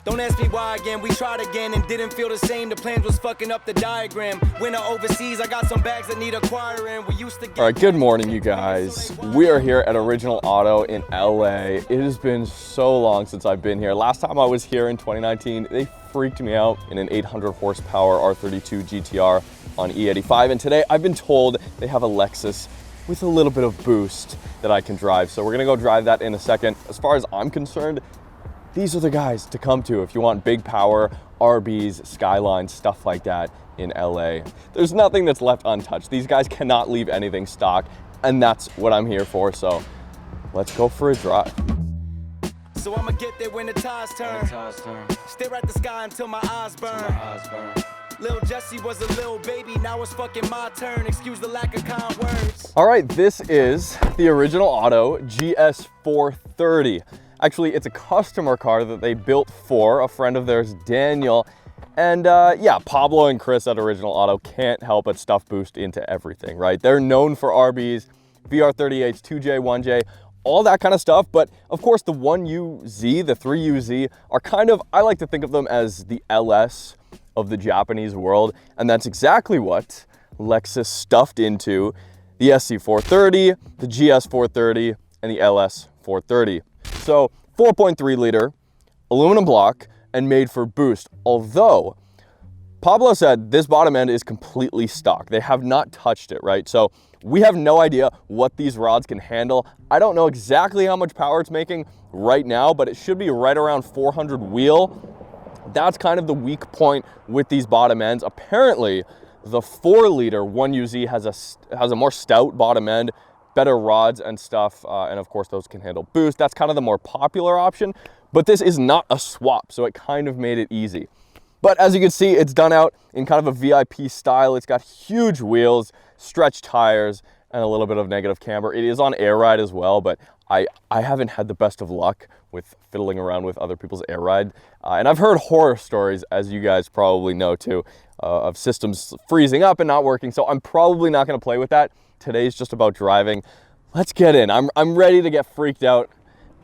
Don't ask me why again, we tried again and didn't feel the same. The plans was fucking up the diagram. Winter overseas, I got some bags that need acquiring. We used to get... All right, good morning, you guys. We are here at Original Auto in LA. It has been so long since I've been here. Last time I was here in 2019, they freaked me out in an 800 horsepower R32 GTR on E85. And today I've been told they have a Lexus with a little bit of boost that I can drive. So we're gonna go drive that in a second. As far as I'm concerned, these are the guys to come to if you want big power, RBs, Skylines, stuff like that in LA. There's nothing that's left untouched. These guys cannot leave anything stock, and that's what I'm here for. So let's go for a drive. So I'ma get there when the tides turn. Stare at the sky until my eyes burn. Lil Jesse was a little baby, now it's fucking my turn. Excuse the lack of kind words. All right, this is the Original Auto GS430. Actually, it's a customer car that they built for a friend of theirs, Daniel. And yeah, Pablo and Chris at Original Auto can't help but stuff boost into everything, right? They're known for RBs, VR38s, 2J, 1J, all that kind of stuff. But of course, the 1UZ, the 3UZ are kind of, I like to think of them as the LS of the Japanese world. And that's exactly what Lexus stuffed into the SC430, the GS430, and the LS430. So 4.3 liter, aluminum block, and made for boost. Although Pablo said this bottom end is completely stock. They have not touched it, right? So we have no idea what these rods can handle. I don't know exactly how much power it's making right now, but it should be right around 400 wheel. That's kind of the weak point with these bottom ends. Apparently, the 4 liter 1UZ has a more stout bottom end, better rods and stuff, and of course those can handle boost. That's kind of the more popular option, but this is not a swap, so it kind of made it easy. But as you can see, it's done out in kind of a VIP style. It's got huge wheels, stretched tires, and a little bit of negative camber. It is on air ride as well, but I haven't had the best of luck with fiddling around with other people's air ride. And I've heard horror stories, as you guys probably know too, of systems freezing up and not working, so I'm probably not gonna play with that. Today's just about driving. Let's get in. I'm ready to get freaked out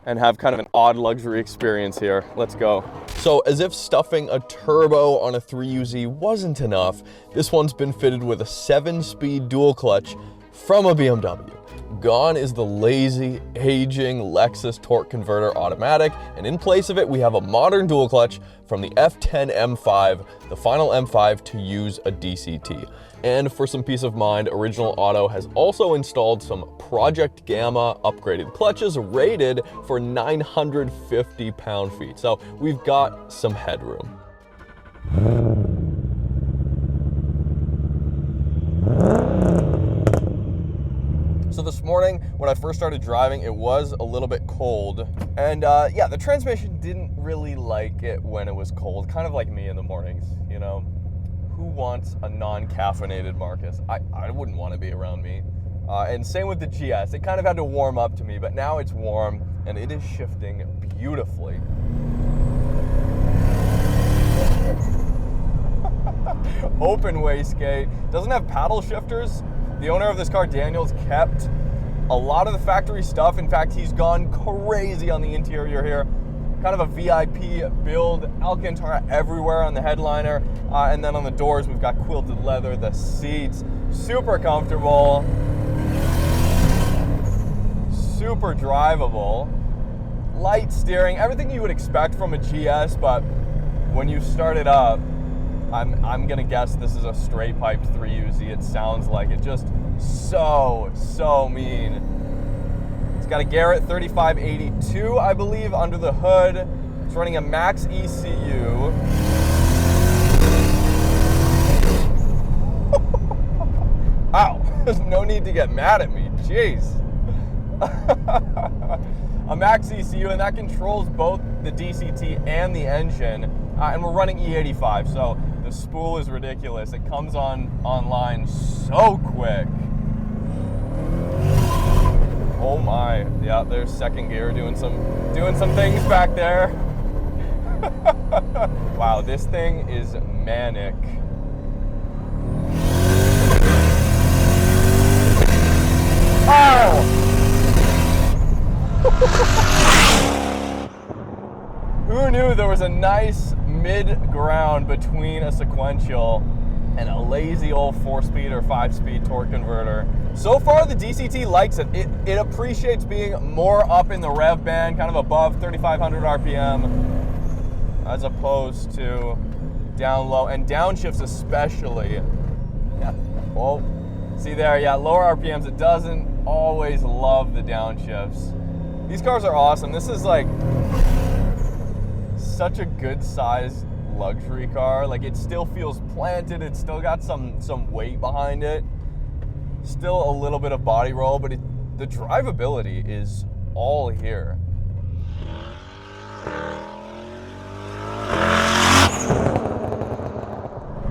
and have kind of an odd luxury experience here. Let's go. So as if stuffing a turbo on a 3UZ wasn't enough, this one's been fitted with a 7-speed dual clutch from a BMW. Gone is the lazy, aging Lexus torque converter automatic, and in place of it, we have a modern dual clutch from the F10 M5, the final M5 to use a DCT. And for some peace of mind, Original Auto has also installed some Project Gamma upgraded clutches rated for 950 pound-feet. So we've got some headroom. So this morning, when I first started driving, it was a little bit cold. And yeah, the transmission didn't really like it when it was cold, kind of like me in the mornings, you know? Who wants a non-caffeinated Marcus? I wouldn't want to be around me. And same with the GS. It kind of had to warm up to me, but now it's warm and it is shifting beautifully. Open wastegate. Doesn't have paddle shifters. The owner of this car, Daniel's, kept a lot of the factory stuff. In fact, he's gone crazy on the interior here. Kind of a VIP build, Alcantara everywhere on the headliner. And then on the doors, we've got quilted leather, the seats, super comfortable, super drivable, light steering, everything you would expect from a GS, but when you start it up, I'm gonna guess this is a straight piped 3UZ. It sounds like it, just so mean. It's got a Garrett 3582, I believe, under the hood. It's running a max ECU. Ow, there's no need to get mad at me, jeez. A max ECU, and that controls both the DCT and the engine. And we're running E85, so the spool is ridiculous. It comes online so quick. Oh my, yeah, there's second gear doing some things back there. Wow, this thing is manic. Oh! Who knew knew there was a nice mid-ground between a sequential and a lazy old 4-speed or 5-speed torque converter. So far, the DCT likes it. It appreciates being more up in the rev band, kind of above 3,500 RPM, as opposed to down low, and downshifts especially. Yeah, well, see there, yeah, lower RPMs, it doesn't always love the downshifts. These cars are awesome. This is like such a good sized luxury car. Like, it still feels planted, it's still got some weight behind it, still a little bit of body roll, but the drivability is all here.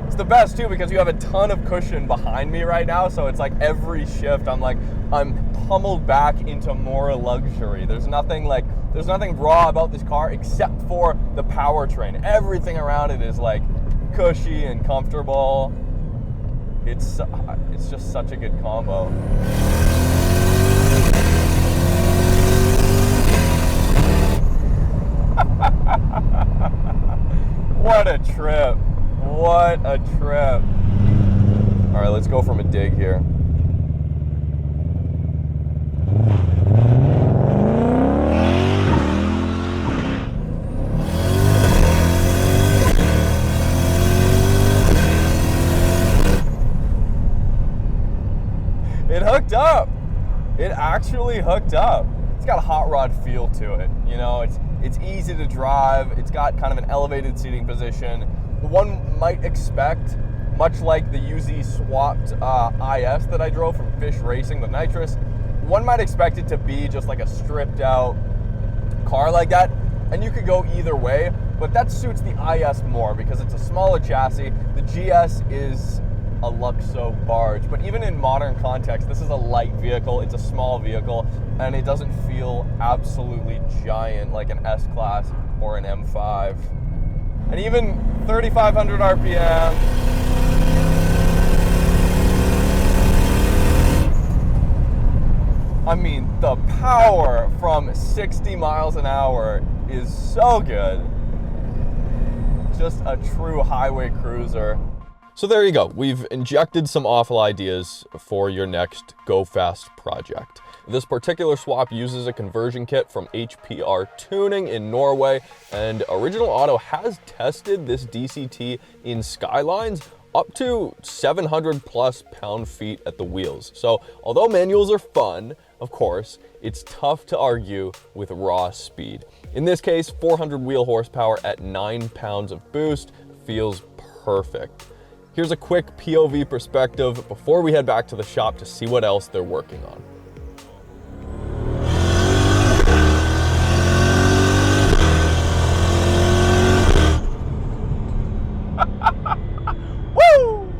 It's the best too because you have a ton of cushion behind me right now, so it's like every shift I'm pummeled back into more luxury. There's nothing raw about this car except for the powertrain. Everything around it is like cushy and comfortable. It's just such a good combo. What a trip. What a trip. All right, let's go from a dig here. It hooked up. It actually hooked up. It's got a hot rod feel to it. You know, it's easy to drive. It's got kind of an elevated seating position. One might expect, much like the UZ swapped IS that I drove from Fish Racing with nitrous, one might expect it to be just like a stripped out car like that, and you could go either way, but that suits the IS more because it's a smaller chassis. The GS is a Luxo barge, but even in modern context, this is a light vehicle, it's a small vehicle, and it doesn't feel absolutely giant like an S-Class or an M5. And even 3,500 RPM. I mean, the power from 60 miles an hour is so good. Just a true highway cruiser. So there you go. We've injected some awful ideas for your next Go Fast project. This particular swap uses a conversion kit from HPR Tuning in Norway, and Original Auto has tested this DCT in Skylines up to 700 plus pound-feet at the wheels. So although manuals are fun, of course, it's tough to argue with raw speed. In this case, 400 wheel horsepower at 9 pounds of boost feels perfect. Here's a quick POV perspective before we head back to the shop to see what else they're working on. Woo!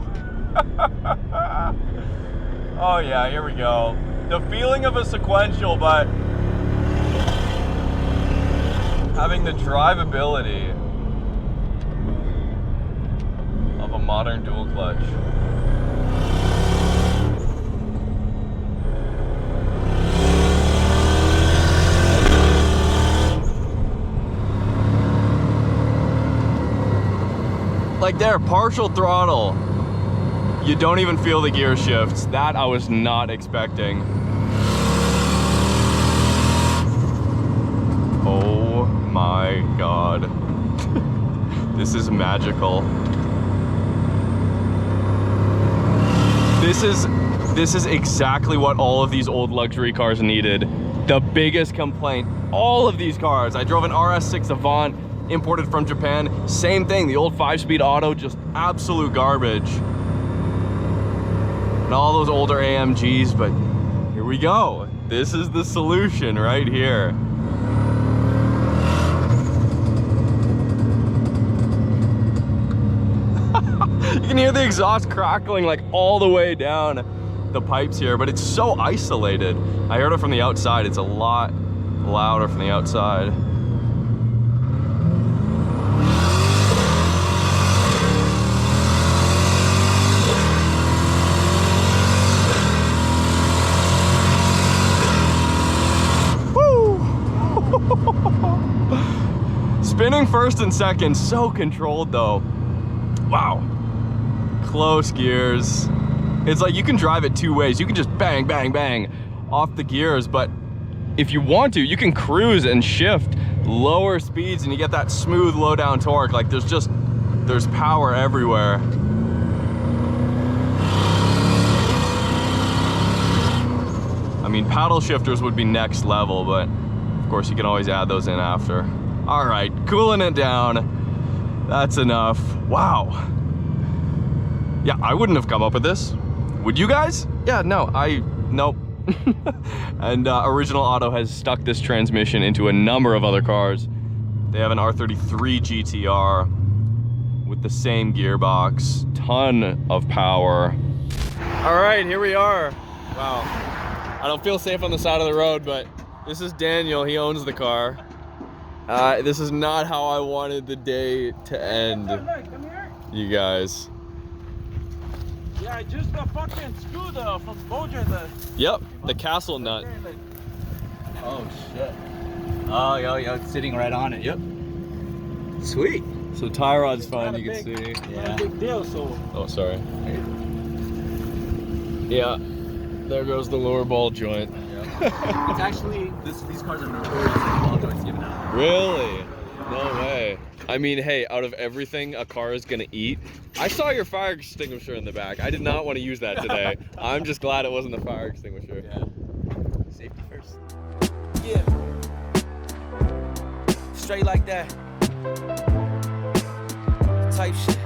Oh yeah, here we go. The feeling of a sequential, but having the drivability of a modern dual clutch. Like there, partial throttle. You don't even feel the gear shifts. That I was not expecting. Oh my God. This is magical. This is exactly what all of these old luxury cars needed. The biggest complaint, all of these cars, I drove an RS6 Avant imported from Japan, same thing, the old 5-speed auto, just absolute garbage. And all those older AMGs, but here we go. This is the solution right here. You can hear the exhaust crackling like all the way down the pipes here, but it's so isolated. I heard it from the outside. It's a lot louder from the outside. Woo! Spinning first and second, so controlled though. Wow. Close gears. It's like you can drive it two ways. You can just bang, bang, bang off the gears, but if you want to, you can cruise and shift lower speeds and you get that smooth low down torque. Like there's power everywhere. I mean, paddle shifters would be next level, but of course you can always add those in after. All right, cooling it down. That's enough. Wow. Yeah, I wouldn't have come up with this. Would you guys? Yeah, nope. And Original Auto has stuck this transmission into a number of other cars. They have an R33 GTR with the same gearbox, ton of power. All right, here we are. Wow. I don't feel safe on the side of the road, but this is Daniel, he owns the car. This is not how I wanted the day to end, you guys. Yeah, just the fucking scooter from Bojan. Yep, the castle nut. Oh shit. Oh, yo, it's sitting right on it. Yep. Sweet. So tie rod's fine, you can see. Yeah. Big deal, so. Oh, sorry. Yeah, there goes the lower ball joint. It's actually, these cars are notorious for ball joints given out. Really? No way. I mean, hey, out of everything a car is gonna eat, I saw your fire extinguisher in the back. I did not want to use that today. I'm just glad it wasn't the fire extinguisher. Yeah. Safety first. Yeah. Straight like that. Type shit.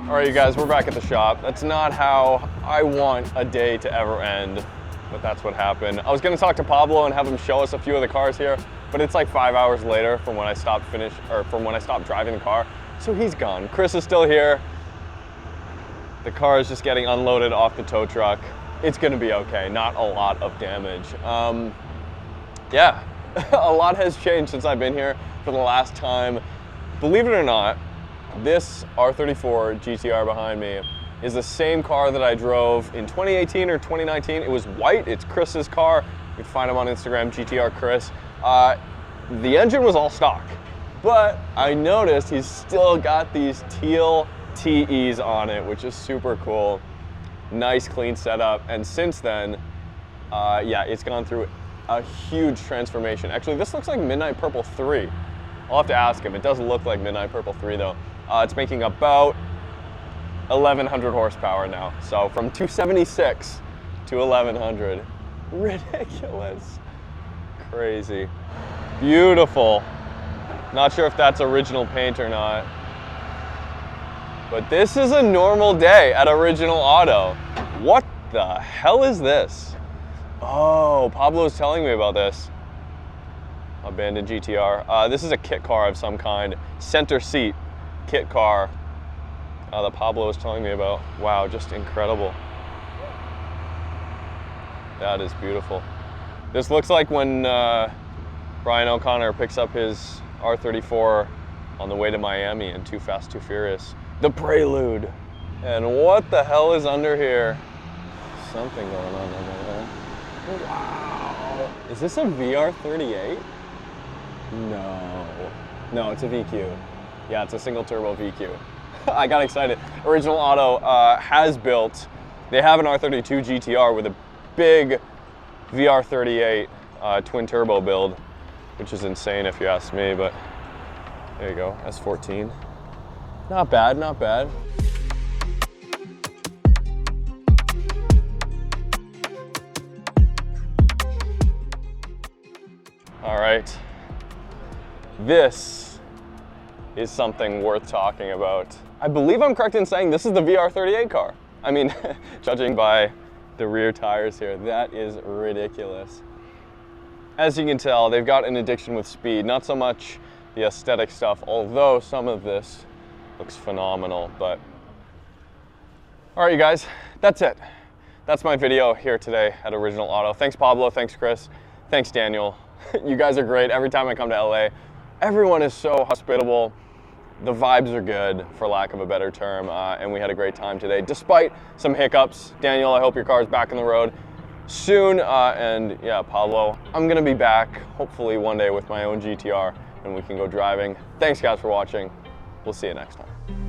All right, you guys, we're back at the shop. That's not how I want a day to ever end, but that's what happened. I was gonna talk to Pablo and have him show us a few of the cars here, but it's like 5 hours later from when I stopped driving the car. So he's gone. Chris is still here. The car is just getting unloaded off the tow truck. It's gonna be okay, not a lot of damage. Yeah, a lot has changed since I've been here for the last time. Believe it or not, this R34 GTR behind me is the same car that I drove in 2018 or 2019. It was white, it's Chris's car. You can find him on Instagram, GTR Chris. The engine was all stock, but I noticed he's still got these teal TEs on it, which is super cool. Nice, clean setup. And since then, yeah, it's gone through a huge transformation. Actually, this looks like Midnight Purple 3. I'll have to ask him. It does look like Midnight Purple 3 though. It's making about 1,100 horsepower now. So from 276 to 1,100. Ridiculous. Crazy. Beautiful. Not sure if that's original paint or not. But this is a normal day at Original Auto. What the hell is this? Oh, Pablo's telling me about this. Abandoned GTR. This is a kit car of some kind. Center seat kit car that Pablo was telling me about. Wow, just incredible. That is beautiful. This looks like when Brian O'Connor picks up his R34 on the way to Miami in Too Fast, Too Furious. The Prelude. And what the hell is under here? Something going on under there. Wow. Is this a VR38? No, it's a VQ. Yeah, it's a single turbo VQ. I got excited. Original Auto has built, they have an R32 GTR with a big VR38 twin turbo build, which is insane if you ask me, but there you go, S14. Not bad, not bad. All right, this is something worth talking about. I believe I'm correct in saying this is the VR38 car. I mean, judging by the rear tires here, that is ridiculous. As you can tell, they've got an addiction with speed, not so much the aesthetic stuff, although some of this looks phenomenal, but. All right, you guys, that's it. That's my video here today at Original Auto. Thanks, Pablo, thanks, Chris, thanks, Daniel. You guys are great. Every time I come to LA, everyone is so hospitable. The vibes are good, for lack of a better term, and we had a great time today, despite some hiccups. Daniel, I hope your car's back on the road soon, and yeah, Pablo, I'm gonna be back, hopefully one day with my own GTR and we can go driving. Thanks guys for watching. We'll see you next time.